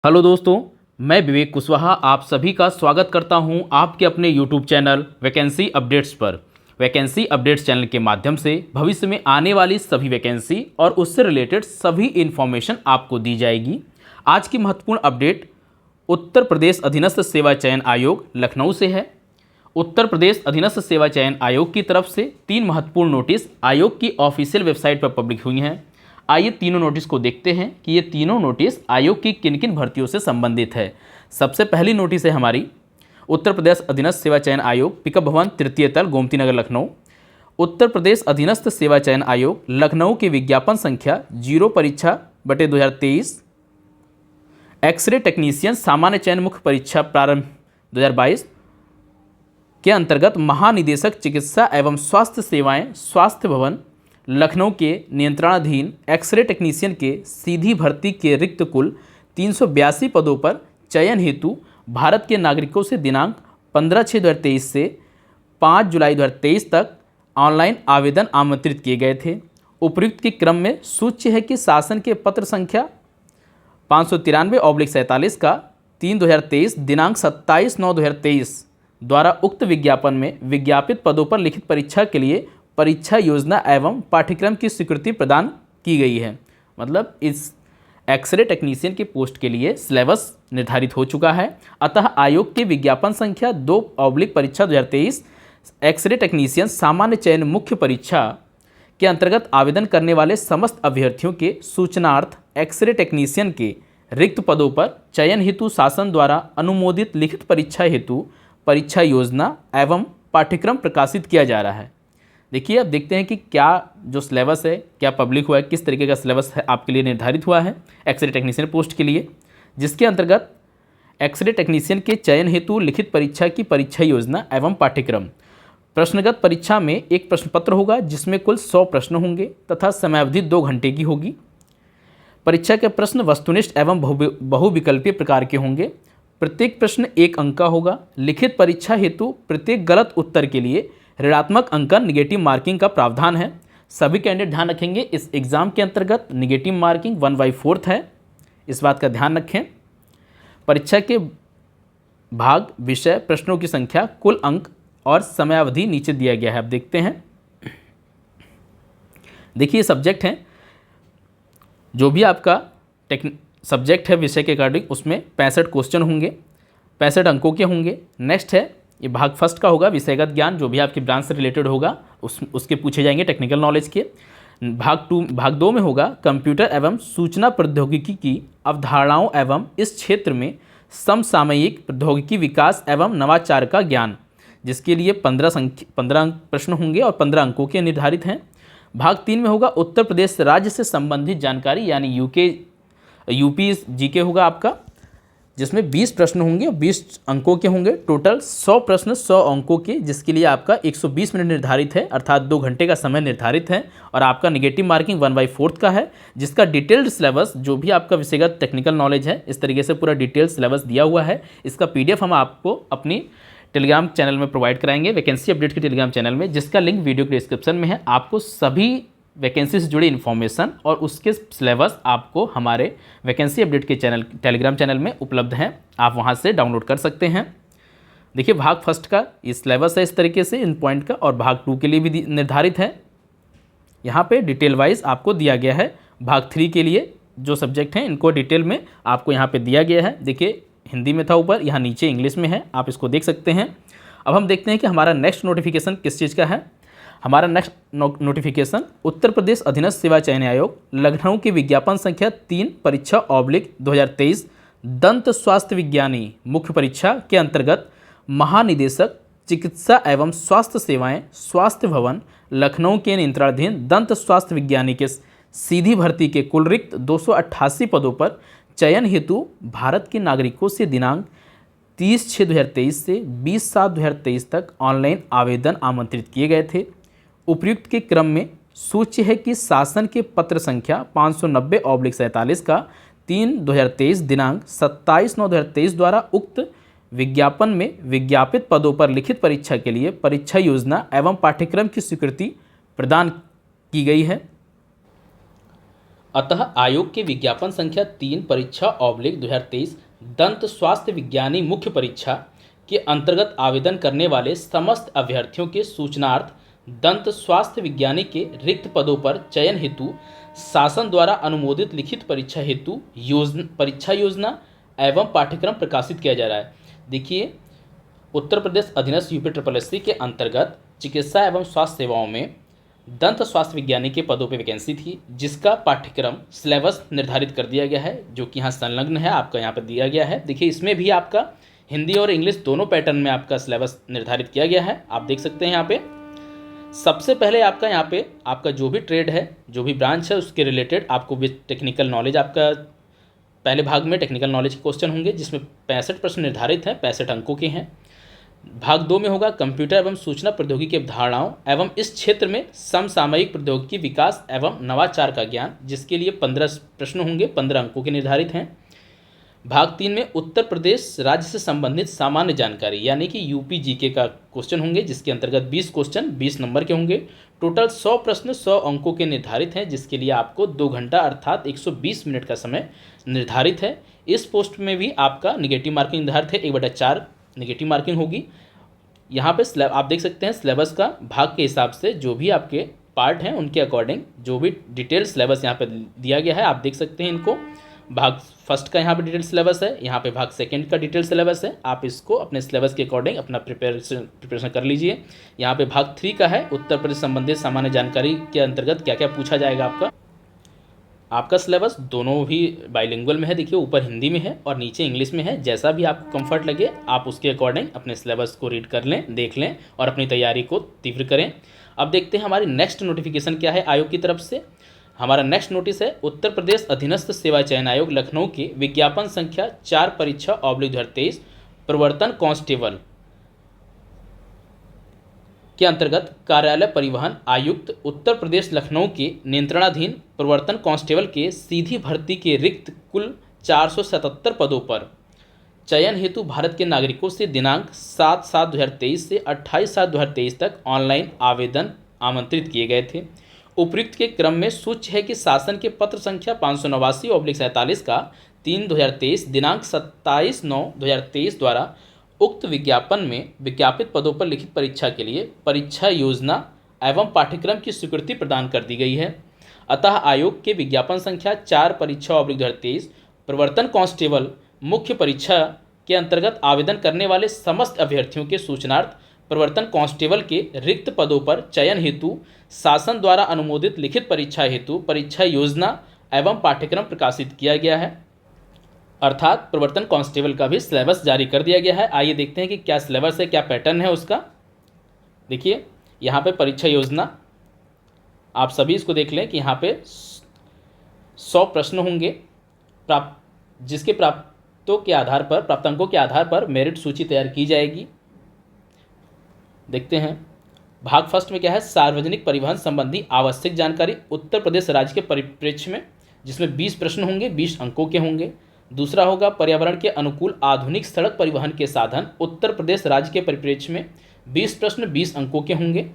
Hello दोस्तों, मैं विवेक कुशवाहा आप सभी का स्वागत करता हूं आपके अपने यूट्यूब चैनल वैकेंसी अपडेट्स पर। वैकेंसी अपडेट्स चैनल के माध्यम से भविष्य में आने वाली सभी वैकेंसी और उससे रिलेटेड सभी इन्फॉर्मेशन आपको दी जाएगी। आज की महत्वपूर्ण अपडेट उत्तर प्रदेश अधीनस्थ सेवा चयन आयोग लखनऊ से है। उत्तर प्रदेश अधीनस्थ सेवा चयन आयोग की तरफ से 3 महत्वपूर्ण नोटिस आयोग की ऑफिशियल वेबसाइट पर पब्लिक हुई हैं। आइए तीनों नोटिस को देखते हैं कि ये तीनों नोटिस आयोग की किन किन भर्तियों से संबंधित है। सबसे पहली नोटिस है हमारी उत्तर प्रदेश अधीनस्थ सेवा चयन आयोग, पिकअप भवन, तृतीय तल, गोमती नगर, लखनऊ। उत्तर प्रदेश अधीनस्थ सेवा चयन आयोग लखनऊ की विज्ञापन संख्या 0 परीक्षा बटे 2023, एक्सरे टेक्नीशियन सामान्य चयन मुख्य परीक्षा प्रारंभ 2022 के अंतर्गत महानिदेशक चिकित्सा एवं स्वास्थ्य सेवाएं स्वास्थ्य भवन लखनऊ के नियंत्रणाधीन एक्सरे टेक्नीशियन के सीधी भर्ती के रिक्त कुल 382 पदों पर चयन हेतु भारत के नागरिकों से दिनांक 15/6/2023 से 5 जुलाई 2023 तक ऑनलाइन आवेदन आमंत्रित किए गए थे। उपर्युक्त के क्रम में सूच्य है कि शासन के पत्र संख्या 593/47 का 3/2023 दिनांक 27/9/2023 द्वारा उक्त विज्ञापन में विज्ञापित पदों पर लिखित परीक्षा के लिए परीक्षा योजना एवं पाठ्यक्रम की स्वीकृति प्रदान की गई है। मतलब इस एक्सरे टेक्नीशियन की पोस्ट के लिए सिलेबस निर्धारित हो चुका है। अतः आयोग के विज्ञापन संख्या 2/परीक्षा 2023 एक्सरे टेक्नीशियन सामान्य चयन मुख्य परीक्षा के अंतर्गत आवेदन करने वाले समस्त अभ्यर्थियों के सूचनार्थ एक्सरे टेक्नीशियन के रिक्त पदों पर चयन हेतु शासन द्वारा अनुमोदित लिखित परीक्षा हेतु परीक्षा योजना एवं पाठ्यक्रम प्रकाशित किया जा रहा है। देखिए, अब देखते हैं कि क्या जो सिलेबस है क्या पब्लिक हुआ है, किस तरीके का सिलेबस है आपके लिए निर्धारित हुआ है एक्सरे टेक्नीशियन पोस्ट के लिए, जिसके अंतर्गत एक्सरे टेक्नीशियन के चयन हेतु लिखित परीक्षा की परीक्षा योजना एवं पाठ्यक्रम। प्रश्नगत परीक्षा में एक प्रश्न पत्र होगा जिसमें कुल 100 प्रश्न होंगे तथा समयावधि 2 घंटे की होगी। परीक्षा के प्रश्न वस्तुनिष्ठ एवं बहुविकल्पीय प्रकार के होंगे। प्रत्येक प्रश्न 1 अंक का होगा। लिखित परीक्षा हेतु प्रत्येक गलत उत्तर के लिए ऋणात्मक अंकन निगेटिव मार्किंग का प्रावधान है। सभी कैंडिडेट ध्यान रखेंगे, इस एग्जाम के अंतर्गत निगेटिव मार्किंग 1/4 है, इस बात का ध्यान रखें। परीक्षा के भाग, विषय, प्रश्नों की संख्या, कुल अंक और समयावधि नीचे दिया गया है। अब देखते हैं। देखिए सब्जेक्ट है, जो भी आपका सब्जेक्ट है विषय के अकॉर्डिंग उसमें 65 क्वेश्चन होंगे, 65 अंकों के होंगे। नेक्स्ट है, ये भाग फर्स्ट का होगा, विषयगत ज्ञान जो भी आपकी ब्रांच से रिलेटेड होगा उसके पूछे जाएंगे टेक्निकल नॉलेज के। भाग 2 में होगा कंप्यूटर एवं सूचना प्रौद्योगिकी की अवधारणाओं एवं इस क्षेत्र में समसामयिक प्रौद्योगिकी विकास एवं नवाचार का ज्ञान, जिसके लिए 15 प्रश्न होंगे और 15 अंकों के निर्धारित हैं। भाग 3 में होगा उत्तर प्रदेश राज्य से संबंधित जानकारी, यानी यूपी जीके होगा आपका, जिसमें 20 प्रश्न होंगे और 20 अंकों के होंगे। टोटल 100 प्रश्न 100 अंकों के, जिसके लिए आपका 120 मिनट निर्धारित है, अर्थात 2 घंटे का समय निर्धारित है। और आपका निगेटिव मार्किंग 1/4 का है, जिसका डिटेल्ड सिलेबस जो भी आपका विषयगत टेक्निकल नॉलेज है, इस तरीके से पूरा डिटेल्ड सिलेबस दिया हुआ है। इसका PDF हम आपको अपनी टेलीग्राम चैनल में प्रोवाइड कराएंगे, वैकेंसी अपडेट के टेलीग्राम चैनल में, जिसका लिंक वीडियो के डिस्क्रिप्शन में है। आपको सभी वैकेंसी से जुड़ी इन्फॉर्मेशन और उसके सिलेबस आपको हमारे वैकेंसी अपडेट के टेलीग्राम चैनल में उपलब्ध हैं, आप वहां से डाउनलोड कर सकते हैं। देखिए, भाग फर्स्ट का ये सिलेबस है इस तरीके से इन पॉइंट का, और भाग 2 के लिए भी निर्धारित है। यहाँ पे डिटेल वाइज आपको दिया गया है। भाग 3 के लिए जो सब्जेक्ट हैं इनको डिटेल में आपको यहाँ पे दिया गया है। देखिए, हिंदी में था ऊपर, यहाँ नीचे इंग्लिश में है, आप इसको देख सकते हैं। अब हम देखते हैं कि हमारा नेक्स्ट नोटिफिकेशन किस चीज़ का है। हमारा नेक्स्ट नोटिफिकेशन उत्तर प्रदेश अधीनस्थ सेवा चयन आयोग लखनऊ की विज्ञापन संख्या 3 परीक्षा / 2023 दंत स्वास्थ्य विज्ञानी मुख्य परीक्षा के अंतर्गत महानिदेशक चिकित्सा एवं स्वास्थ्य सेवाएं स्वास्थ्य भवन लखनऊ के नियंत्रणाधीन दंत स्वास्थ्य विज्ञानी के सीधी भर्ती के कुल रिक्त 288 पदों पर चयन हेतु भारत के नागरिकों से दिनांक 30/6/2023 से 20/7/2023 तक ऑनलाइन आवेदन आमंत्रित किए गए थे। उपर्युक्त के क्रम में सूच्य है कि शासन के पत्र संख्या 590/47 का 3/2023 दिनांक 27/9/2023 द्वारा उक्त विज्ञापन में विज्ञापित पदों पर लिखित परीक्षा के लिए परीक्षा योजना एवं पाठ्यक्रम की स्वीकृति प्रदान की गई है। अतः आयोग के विज्ञापन संख्या 3 परीक्षा ऑब्लिक 2023 दंत स्वास्थ्य विज्ञानी मुख्य परीक्षा के अंतर्गत आवेदन करने वाले समस्त अभ्यर्थियों के सूचनार्थ दंत स्वास्थ्य विज्ञानी के रिक्त पदों पर चयन हेतु शासन द्वारा अनुमोदित लिखित परीक्षा हेतु परीक्षा योजना एवं पाठ्यक्रम प्रकाशित किया जा रहा है। देखिए, उत्तर प्रदेश अधीनस्थ UPSSSC के अंतर्गत चिकित्सा एवं स्वास्थ्य सेवाओं में दंत स्वास्थ्य विज्ञानी के पदों पर वैकेंसी थी, जिसका पाठ्यक्रम सिलेबस निर्धारित कर दिया गया है, जो कि यहाँ संलग्न है, आपका यहाँ पर दिया गया है। देखिए, इसमें भी आपका हिंदी और इंग्लिश दोनों पैटर्न में आपका सिलेबस निर्धारित किया गया है। आप देख सकते हैं यहाँ पे सबसे पहले आपका यहाँ पे आपका जो भी ट्रेड है, जो भी ब्रांच है, उसके रिलेटेड आपको विद टेक्निकल नॉलेज, आपका पहले भाग में टेक्निकल नॉलेज के क्वेश्चन होंगे, जिसमें 65 प्रश्न निर्धारित हैं, 65 अंकों के हैं। भाग 2 में होगा कंप्यूटर एवं सूचना प्रौद्योगिकी की अवधारणाओं एवं इस क्षेत्र में समसामयिक प्रौद्योगिकी विकास एवं नवाचार का ज्ञान, जिसके लिए 15 प्रश्न होंगे, 15 अंकों के निर्धारित हैं। भाग 3 में उत्तर प्रदेश राज्य से संबंधित सामान्य जानकारी यानी कि UP GK का क्वेश्चन होंगे, जिसके अंतर्गत 20 क्वेश्चन 20 नंबर के होंगे। टोटल 100 प्रश्न 100 अंकों के निर्धारित हैं, जिसके लिए आपको 2 घंटा अर्थात 120 मिनट का समय निर्धारित है। इस पोस्ट में भी आपका निगेटिव मार्किंग निर्धारित है, 1/4 निगेटिव मार्किंग होगी। यहाँ पे आप देख सकते हैं सिलेबस का भाग के हिसाब से जो भी आपके पार्ट हैं उनके अकॉर्डिंग जो भी डिटेल सिलेबस यहाँ पे दिया गया है, आप देख सकते हैं इनको। भाग फर्स्ट का यहाँ पे डिटेल सिलेबस है, यहाँ पे भाग सेकंड का डिटेल सिलेबस है। आप इसको अपने सिलेबस के अकॉर्डिंग अपना प्रिपरेशन कर लीजिए। यहाँ पे भाग 3 का है उत्तर प्रदेश संबंधित सामान्य जानकारी के अंतर्गत क्या क्या पूछा जाएगा। आपका सिलेबस दोनों भी बाइलिंगुअल में है। देखिए, ऊपर हिंदी में है और नीचे इंग्लिश में है। जैसा भी आपको कंफर्ट लगे आप उसके अकॉर्डिंग अपने सिलेबस को रीड कर लें, देख लें और अपनी तैयारी को तीव्र करें। अब देखते हैं हमारी नेक्स्ट नोटिफिकेशन क्या है आयोग की तरफ से। हमारा नेक्स्ट नोटिस है उत्तर प्रदेश अधीनस्थ सेवा चयन आयोग लखनऊ के विज्ञापन संख्या 4 परीक्षा ऑब्लिक 2023 प्रवर्तन कांस्टेबल के अंतर्गत कार्यालय परिवहन आयुक्त उत्तर प्रदेश लखनऊ के नियंत्रणाधीन प्रवर्तन कांस्टेबल के सीधी भर्ती के रिक्त कुल 477 पदों पर चयन हेतु भारत के नागरिकों से दिनांक 7/7/2023 से 28/7/2023 तक ऑनलाइन आवेदन आमंत्रित किए गए थे। उपयुक्त के क्रम में सूच्य है कि शासन के पत्र संख्या 589/47 का 3/2023 दिनांक 27/9/2023 द्वारा उक्त विज्ञापन में विज्ञापित पदों पर लिखित परीक्षा के लिए परीक्षा योजना एवं पाठ्यक्रम की स्वीकृति प्रदान कर दी गई है। अतः आयोग के विज्ञापन संख्या 4 परीक्षा ऑब्लिक 2023 प्रवर्तन कांस्टेबल मुख्य परीक्षा के अंतर्गत आवेदन करने वाले समस्त अभ्यर्थियों के सूचनार्थ प्रवर्तन कांस्टेबल के रिक्त पदों पर चयन हेतु शासन द्वारा अनुमोदित लिखित परीक्षा हेतु परीक्षा योजना एवं पाठ्यक्रम प्रकाशित किया गया है। अर्थात प्रवर्तन कांस्टेबल का भी सिलेबस जारी कर दिया गया है। आइए देखते हैं कि क्या सिलेबस है, क्या पैटर्न है उसका। देखिए, यहाँ पे परीक्षा योजना आप सभी इसको देख लें कि यहाँ पे 100 प्रश्न होंगे जिसके प्राप्तों के आधार पर, प्राप्तांकों के आधार पर मेरिट सूची तैयार की जाएगी। देखते हैं भाग फर्स्ट में क्या है, सार्वजनिक परिवहन संबंधी आवश्यक जानकारी उत्तर प्रदेश राज्य के परिप्रेक्ष्य में, जिसमें 20 प्रश्न होंगे, 20 अंकों के होंगे। दूसरा होगा पर्यावरण के अनुकूल आधुनिक सड़क परिवहन के साधन उत्तर प्रदेश राज्य के परिप्रेक्ष्य में, 20 प्रश्न 20 अंकों के होंगे।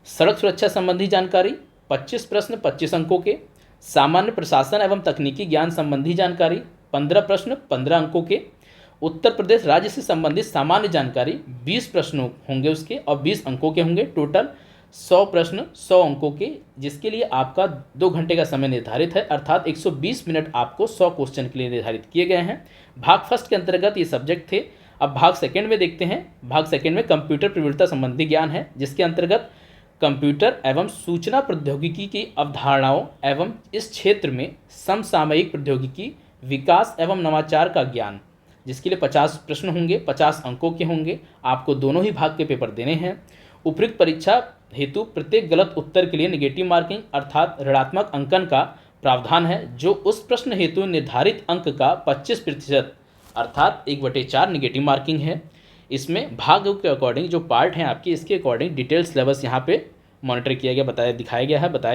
सड़क सुरक्षा संबंधी जानकारी 25 प्रश्न 25 अंकों के। सामान्य प्रशासन एवं तकनीकी ज्ञान संबंधी जानकारी 15 प्रश्न 15 अंकों के। उत्तर प्रदेश राज्य से संबंधित सामान्य जानकारी 20 प्रश्नों होंगे उसके और 20 अंकों के होंगे। टोटल 100 प्रश्न 100 अंकों के, जिसके लिए आपका 2 घंटे का समय निर्धारित है, अर्थात 120 मिनट आपको 100 क्वेश्चन के लिए निर्धारित किए गए हैं। भाग फर्स्ट के अंतर्गत ये सब्जेक्ट थे। अब भाग सेकंड में देखते हैं। भाग सेकंड में कंप्यूटर प्रवृत्ता संबंधी ज्ञान है, जिसके अंतर्गत कंप्यूटर एवं सूचना प्रौद्योगिकी की अवधारणाओं एवं इस क्षेत्र में समसामयिक प्रौद्योगिकी विकास एवं नवाचार का ज्ञान, जिसके लिए 50 प्रश्न होंगे, 50 अंकों के होंगे। आपको दोनों ही भाग के पेपर देने हैं। उपयुक्त परीक्षा हेतु प्रत्येक गलत उत्तर के लिए नेगेटिव मार्किंग अर्थात ऋणात्मक अंकन का प्रावधान है, जो उस प्रश्न हेतु निर्धारित अंक का 25% अर्थात 1/4 नेगेटिव मार्किंग है। इसमें भाग के अकॉर्डिंग जो पार्ट हैं आपके, इसके अकॉर्डिंग डिटेल सिलेबस यहाँ पे मॉनिटर किया गया, बताया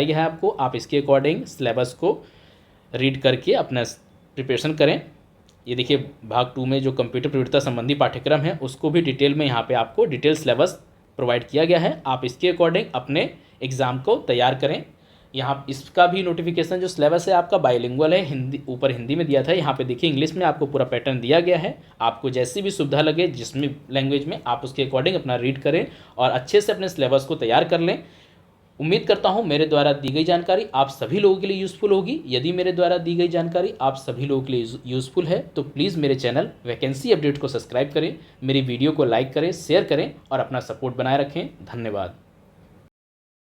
गया है आपको। आप इसके अकॉर्डिंग सिलेबस को रीड करके अपना प्रिपरेशन करें। ये देखिए, भाग 2 में जो कंप्यूटर प्रवृत्ता संबंधी पाठ्यक्रम है उसको भी डिटेल में यहाँ पे आपको डिटेल सिलेबस प्रोवाइड किया गया है। आप इसके अकॉर्डिंग अपने एग्ज़ाम को तैयार करें। यहाँ इसका भी नोटिफिकेशन जो सिलेबस है आपका बाइलिंगुअल है, हिंदी ऊपर हिंदी में दिया था, यहाँ पे देखिए इंग्लिश में आपको पूरा पैटर्न दिया गया है। आपको जैसी भी सुविधा लगे जिसमें लैंग्वेज में, आप उसके अकॉर्डिंग अपना रीड करें और अच्छे से अपने सिलेबस को तैयार कर लें। उम्मीद करता हूँ मेरे द्वारा दी गई जानकारी आप सभी लोगों के लिए यूज़फुल होगी। यदि मेरे द्वारा दी गई जानकारी आप सभी लोगों के लिए यूज़फुल है तो प्लीज़ मेरे चैनल वैकेंसी अपडेट को सब्सक्राइब करें, मेरी वीडियो को लाइक करें, शेयर करें और अपना सपोर्ट बनाए रखें। धन्यवाद।